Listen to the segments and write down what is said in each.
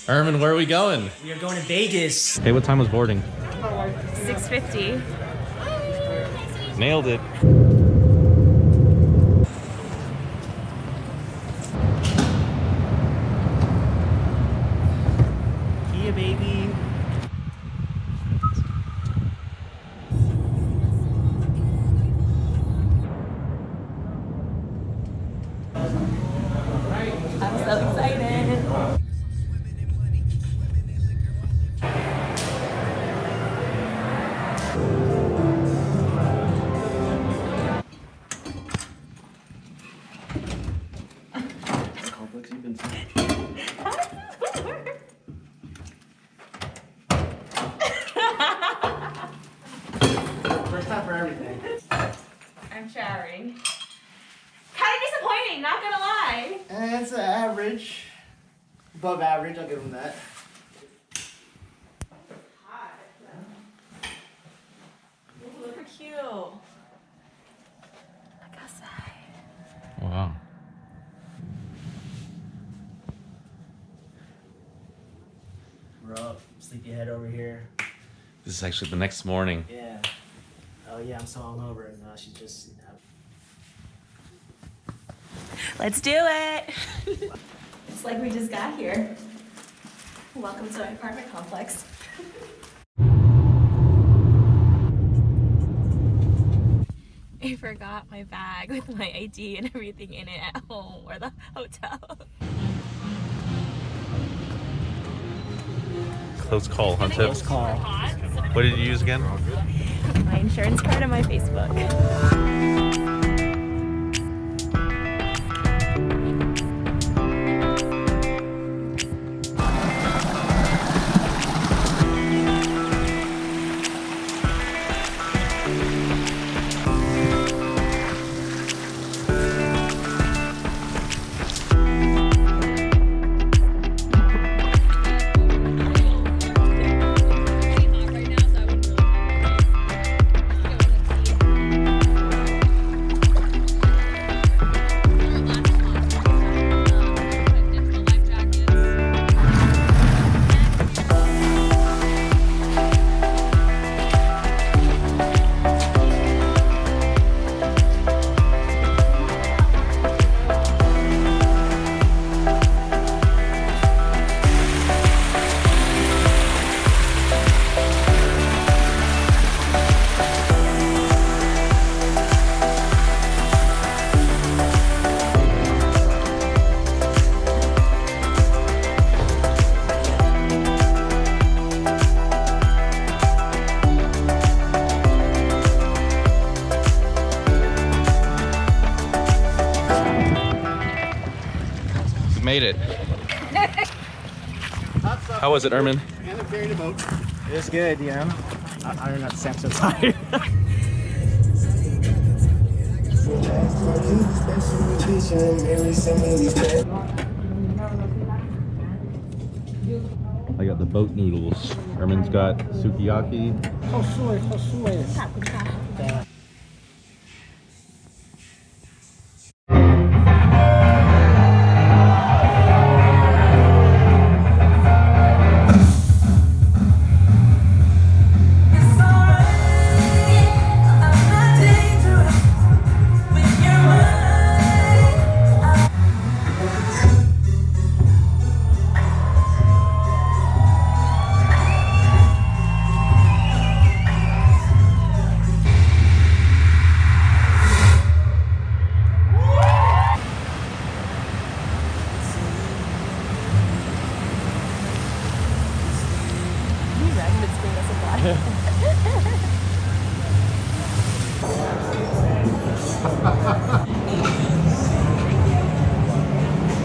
Herman, where are we going? We are going to Vegas. Hey, what time was boarding? 6:50. Nailed it. Yeah, baby. I'm so excited. Complex you've been First time for everything. I'm showering. Kind of disappointing, not gonna lie. It's average. Above average, I'll give him that. Look how cute. Look outside. Wow. We're up. Sleepyhead over here. This is actually the next morning. Yeah. Oh yeah, I'm so hungover and she's just. Let's do it. It's like we just got here. Welcome to my apartment complex. I forgot my bag with my ID and everything in it at home or the hotel. Close call, huh, Tips? Call. What did you use again? My insurance card and my Facebook. Made it. How was it, Ermin? It's good, you know. I don't know to say I'm so tired. I got the boat noodles. Ermin's got sukiyaki.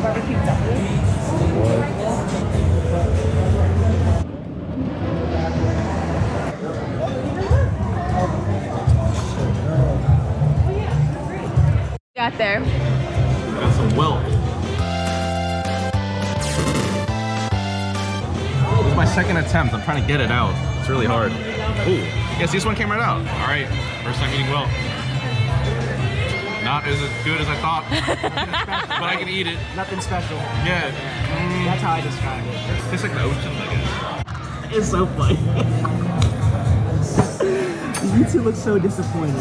Barbecue dumpling. Got there. Got some whelk. This is my second attempt. I'm trying to get it out. It's really hard. Ooh, yes, this one came right out. All right, first time eating whelk. Not as good as I thought, but I can eat it. Nothing special. Yeah. That's how I describe it. Tastes like the ocean, I guess. It's so funny. You two look so disappointed.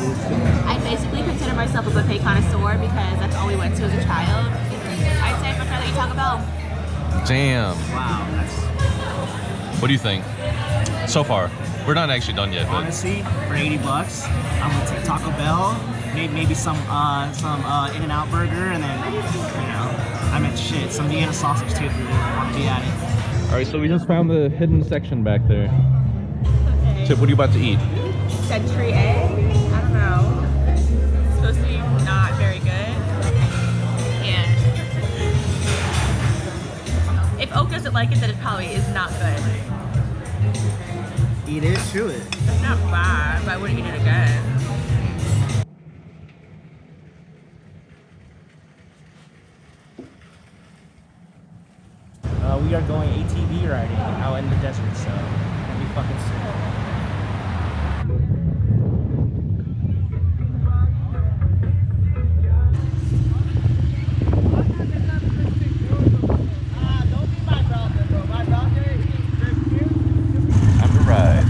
I basically consider myself a buffet connoisseur because that's all we went to as a child. I'd say I prefer to eat Taco Bell. Damn. Wow, that's What do you think? So far, we're not actually done yet. But honestly for $80, I'm gonna take Taco Bell, maybe some In-N-Out burger, and then I meant shit, some Vienna sausage too if you really want to be at it. all right, so we just found the hidden section back there. Okay. Chip, what are you about to eat? Century egg? I don't know. It's supposed to be not very good. And if Oak doesn't like it, then it probably is not good. Eat it, chew it. It's not bad, but I wouldn't eat it again. We are going ATV riding out in the desert, so it'll be fucking sick. Time to ride.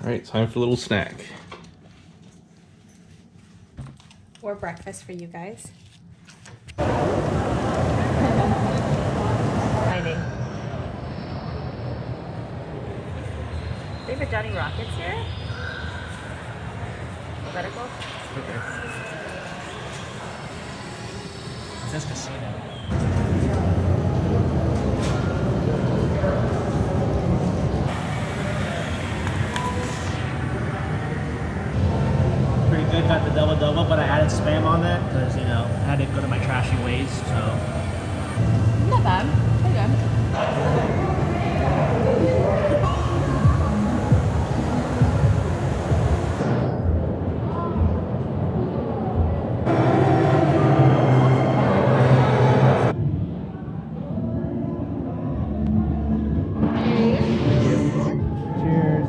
All right, time for a little snack. Or breakfast for you guys. Finding. Favorite Johnny Rockets here? Medical? Okay. It says casino. Pretty good, got the double-double, but I added Spam on that because, I had to go to my trashy ways, so. Not bad. Pretty good. Cheers.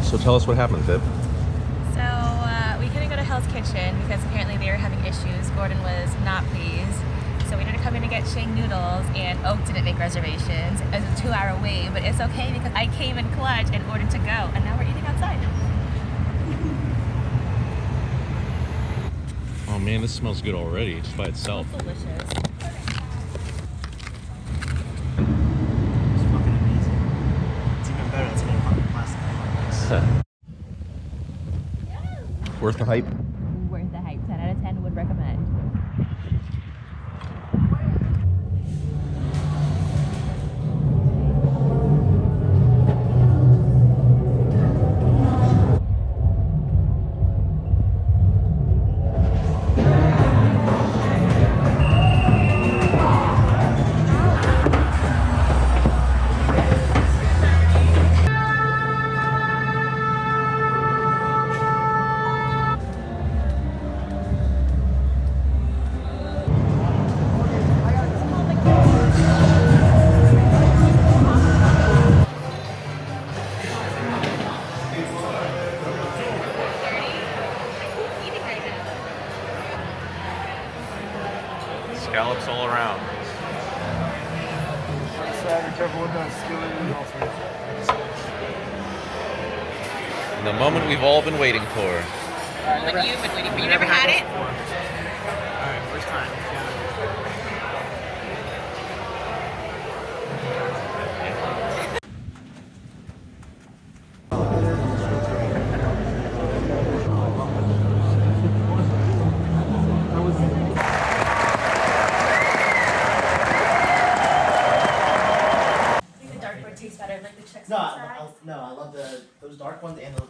So tell us what happened, Pip. So we couldn't go to Hell's Kitchen because apparently they were having issues. Gordon was not pleased. So we had to come in to get Shane noodles, and Oak didn't make reservations. It was a 2-hour wait, but it's okay because I came in clutch and ordered to go, and now we're eating outside. Oh man, this smells good already, just by itself. It's delicious. It's fucking amazing. It's even better than getting fucking plastic. Worth the hype? Worth the hype. 10 out of 10 would recommend. Scallops all around. The moment we've all been waiting for. Moment you've been waiting for. You never had it? Alright, first time. tastes better, like the chicks No, inside? I love those dark ones and those.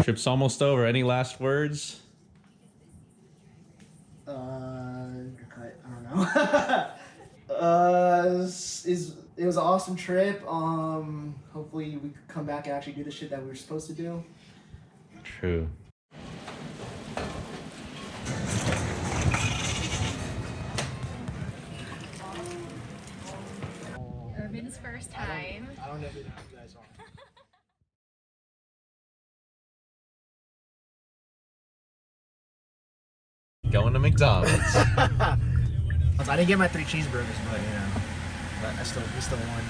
Trip's almost over. Any last words? I don't know. It was an awesome trip. Hopefully we could come back and actually do the shit that we were supposed to do. True. Urban's first time. I don't know who you guys are. Going to McDonald's. I didn't get my 3 cheeseburgers, but we still won.